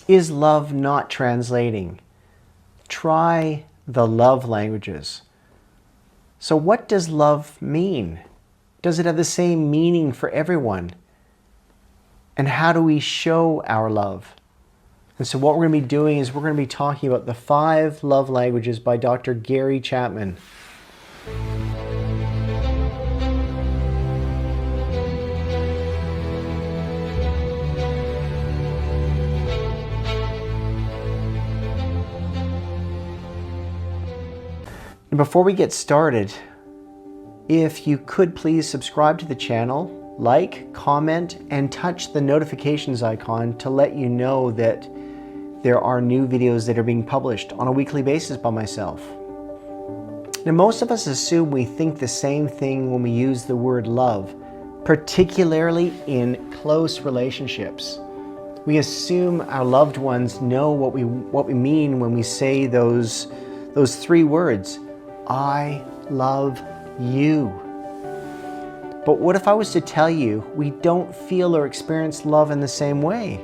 Is love not translating? Try the love languages. So what does love mean? Does it have the same meaning for everyone? And how do we show our love? And so what we're going to be doing is we're going to be talking about the 5 love languages by Dr. Gary Chapman. And before we get started, if you could please subscribe to the channel, like, comment, and touch the notifications icon to let you know that there are new videos that are being published on a weekly basis by myself. Now, most of us assume we think the same thing when we use the word love, particularly in close relationships. We assume our loved ones know what we mean when we say those 3 words, I love you. But what if I was to tell you we don't feel or experience love in the same way?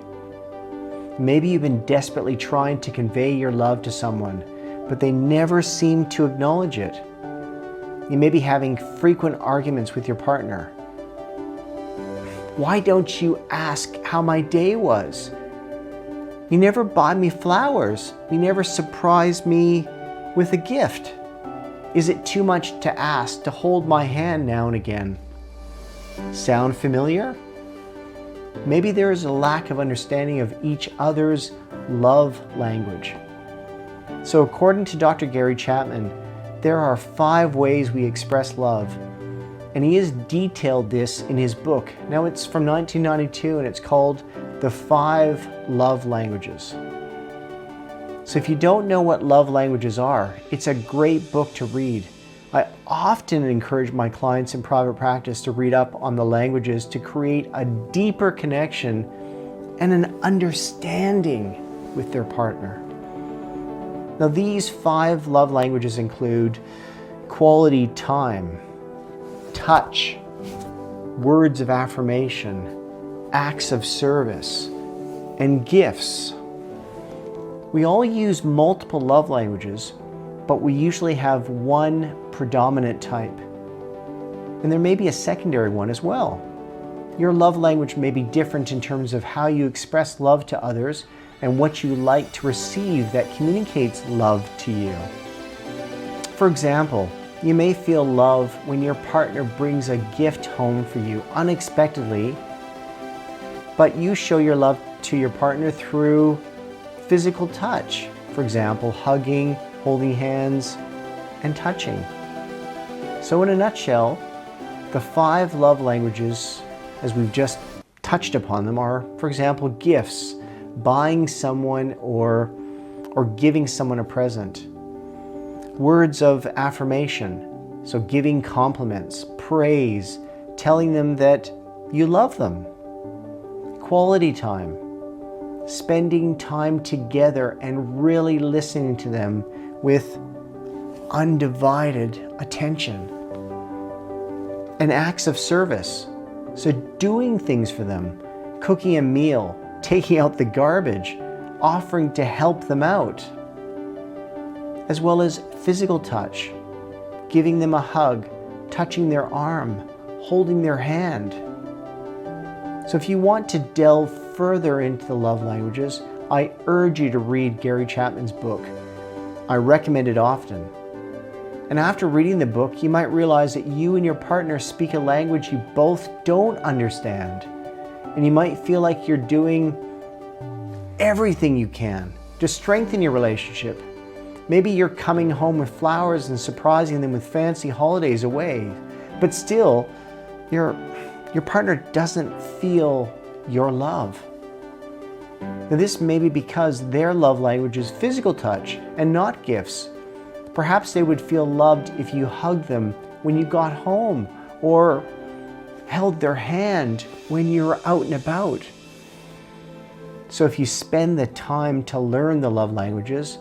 Maybe you've been desperately trying to convey your love to someone, but they never seem to acknowledge it. You may be having frequent arguments with your partner. Why don't you ask how my day was? You never buy me flowers. You never surprise me with a gift. Is it too much to ask to hold my hand now and again? Sound familiar? Maybe there is a lack of understanding of each other's love language. So according to Dr. Gary Chapman, there are 5 ways we express love. And he has detailed this in his book. Now it's from 1992 and it's called The 5 Love Languages. So if you don't know what love languages are, it's a great book to read. I often encourage my clients in private practice to read up on the languages to create a deeper connection and an understanding with their partner. Now these 5 love languages include quality time, touch, words of affirmation, acts of service, and gifts. We all use multiple love languages, but we usually have one predominant type. And there may be a secondary one as well. Your love language may be different in terms of how you express love to others and what you like to receive that communicates love to you. For example, you may feel love when your partner brings a gift home for you unexpectedly, but you show your love to your partner through physical touch. For example, hugging, holding hands, and touching. So in a nutshell, the 5 love languages, as we've just touched upon them, are, for example, gifts, buying someone or giving someone a present. Words of affirmation, so giving compliments, praise, telling them that you love them. Quality time, spending time together and really listening to them with undivided attention. And acts of service, so doing things for them, cooking a meal, taking out the garbage, offering to help them out, as well as physical touch, giving them a hug, touching their arm, holding their hand. So if you want to delve further into the love languages, I urge you to read Gary Chapman's book. I recommend it often. And after reading the book, you might realize that you and your partner speak a language you both don't understand. And you might feel like you're doing everything you can to strengthen your relationship. Maybe you're coming home with flowers and surprising them with fancy holidays away, but still, your partner doesn't feel your love. Now, this may be because their love language is physical touch and not gifts. Perhaps they would feel loved if you hugged them when you got home or held their hand when you were out and about. So if you spend the time to learn the love languages,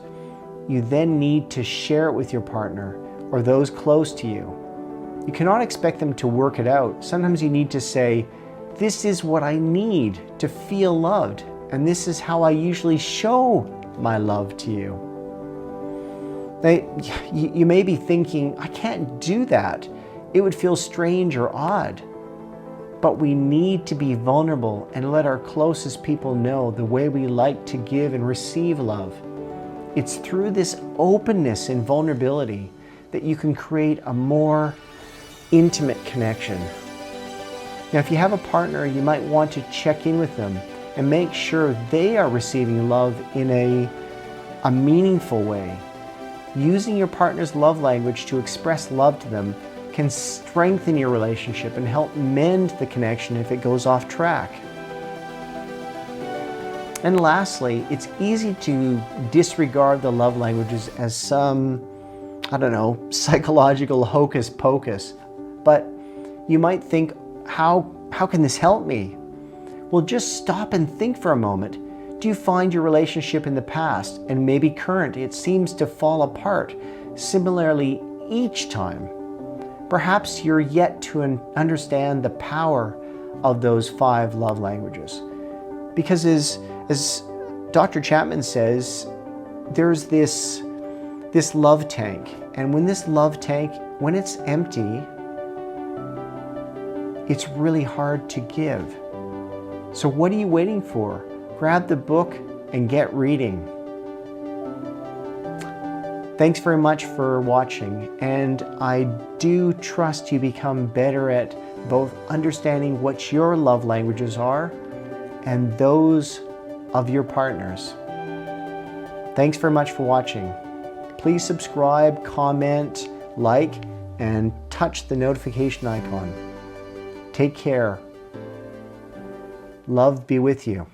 you then need to share it with your partner or those close to you. You cannot expect them to work it out. Sometimes you need to say, this is what I need to feel loved. and this is how I usually show my love to you. You may be thinking, I can't do that. It would feel strange or odd. But we need to be vulnerable and let our closest people know the way we like to give and receive love. It's through this openness and vulnerability that you can create a more intimate connection. Now, if you have a partner, you might want to check in with them and make sure they are receiving love in a meaningful way. Using your partner's love language to express love to them can strengthen your relationship and help mend the connection if it goes off track. And lastly, it's easy to disregard the love languages as some, psychological hocus pocus. But you might think, how can this help me? Well, just stop and think for a moment. Do you find your relationship in the past and maybe current, it seems to fall apart similarly each time? Perhaps you're yet to understand the power of those 5 love languages. Because as Dr. Chapman says, there's this love tank. And when this love tank, when it's empty, it's really hard to give. So what are you waiting for? Grab the book and get reading. Thanks very much for watching, and I do trust you become better at both understanding what your love languages are and those of your partners. Thanks very much for watching. Please subscribe, comment, like, and touch the notification icon. Take care. Love be with you.